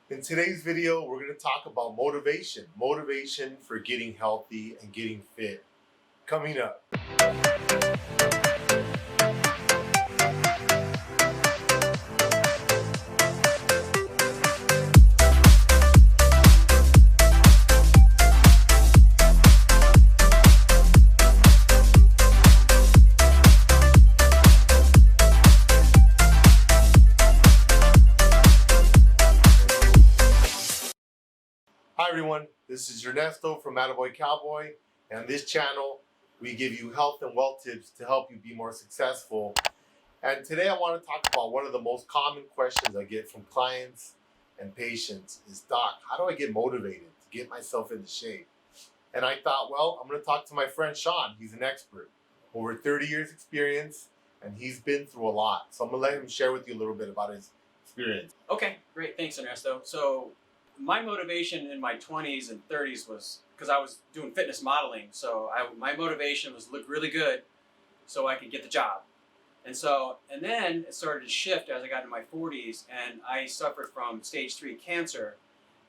In today's video, we're going to talk about motivation. Motivation for getting healthy and getting fit. Coming up. Hi everyone, this is Ernesto from Attaboy Cowboy, and on this channel we give you health and wealth tips to help you be more successful. And today I want to talk about one of the most common questions I get from clients and patients is, Doc, how do I get motivated to get myself into shape? And I thought, well, I'm going to talk to my friend Shawn. He's an expert, over 30 years experience, and he's been through a lot. So I'm going to let him share with you a little bit about his experience. Okay, great. Thanks, Ernesto. So my motivation in my 20s and 30s was because I was doing fitness modeling. So my motivation was look really good so I could get the job. And then it started to shift as I got into my 40s, and I suffered from stage 3 cancer,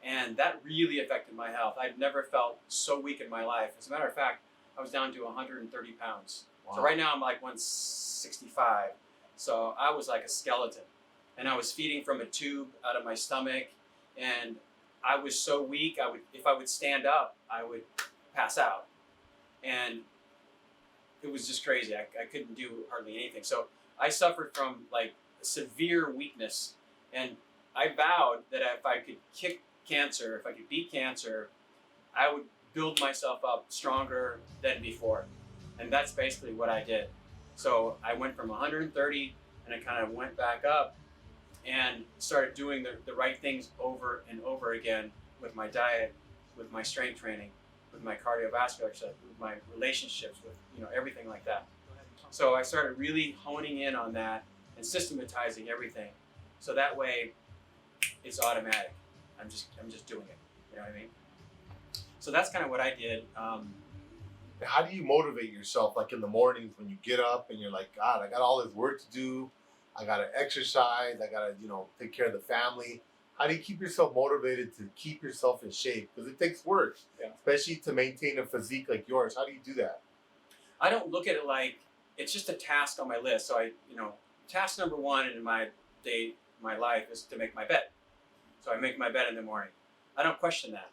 and that really affected my health. I've never felt so weak in my life. As a matter of fact, I was down to 130 pounds. Wow. So right now I'm like 165. So I was like a skeleton, and I was feeding from a tube out of my stomach, and I was so weak, if I would stand up, I would pass out. And it was just crazy. I couldn't do hardly anything. So I suffered from like severe weakness. And I vowed that if I could kick cancer, if I could beat cancer, I would build myself up stronger than before. And that's basically what I did. So I went from 130 and I kind of went back up and started doing the right things over and over again with my diet, with my strength training, with my cardiovascular stuff, with my relationships, with everything like that. So I started really honing in on that and systematizing everything. So that way, it's automatic. I'm just doing it. You know what I mean? So that's kind of what I did. How do you motivate yourself, like in the mornings when you get up and you're like, God, I got all this work to do. I got to exercise. I got to, take care of the family. How do you keep yourself motivated to keep yourself in shape? Because it takes work, especially to maintain a physique like yours. How do you do that? I don't look at it like it's just a task on my list. So task number one in my day, my life is to make my bed. So I make my bed in the morning. I don't question that.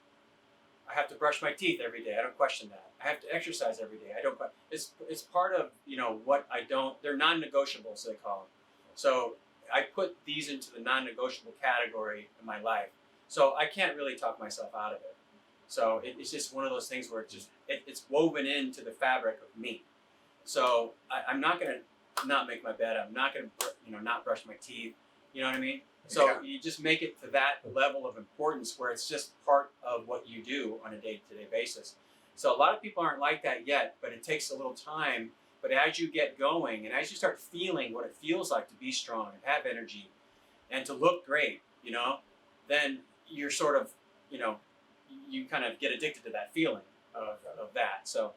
I have to brush my teeth every day. I don't question that. I have to exercise every day. I don't. It's part of what I don't. They're non-negotiables, they call them. So I put these into the non-negotiable category in my life. So I can't really talk myself out of it. So it's just one of those things where it's woven into the fabric of me. So I'm not going to not make my bed. I'm not going to not brush my teeth. You know what I mean? So you just make it to that level of importance where it's just part of what you do on a day-to-day basis. So a lot of people aren't like that yet, but it takes a little time. But as you get going and as you start feeling what it feels like to be strong and have energy and to look great, then you're sort of, you kind of get addicted to that feeling of that. So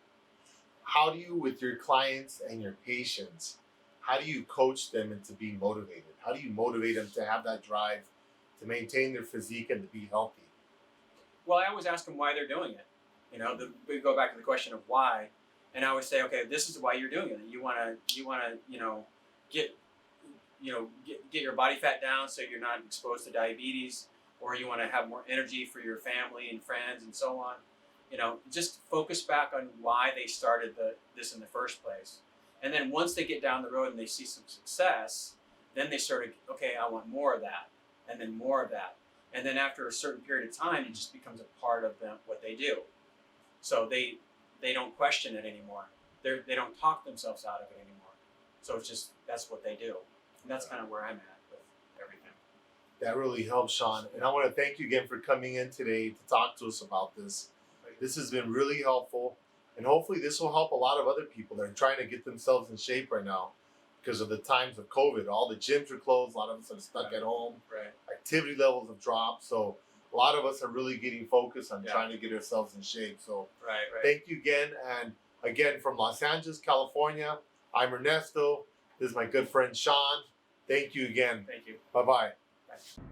how do you, with your clients and your patients, how do you coach them into being motivated? How do you motivate them to have that drive to maintain their physique and to be healthy? Well, I always ask them why they're doing it. We go back to the question of why. And I always say, okay, this is why you're doing it. You want to, get your body fat down so you're not exposed to diabetes, or you want to have more energy for your family and friends and so on. Just focus back on why they started this in the first place. And then once they get down the road and they see some success, then they sort of, okay, I want more of that, and then more of that. And then after a certain period of time, it just becomes a part of them, what they do. So they don't question it anymore. They don't talk themselves out of it anymore. So it's just, that's what they do. And that's kind of where I'm at with everything. That really helps, Shawn. And I want to thank you again for coming in today to talk to us about this. This has been really helpful. And hopefully this will help a lot of other people that are trying to get themselves in shape right now because of the times of COVID. All the gyms are closed. A lot of us are stuck at home. Right. Activity levels have dropped. So a lot of us are really getting focused on trying to get ourselves in shape. So thank you again. And again, from Los Angeles, California, I'm Ernesto. This is my good friend, Shawn. Thank you again. Thank you. Bye-bye. Bye.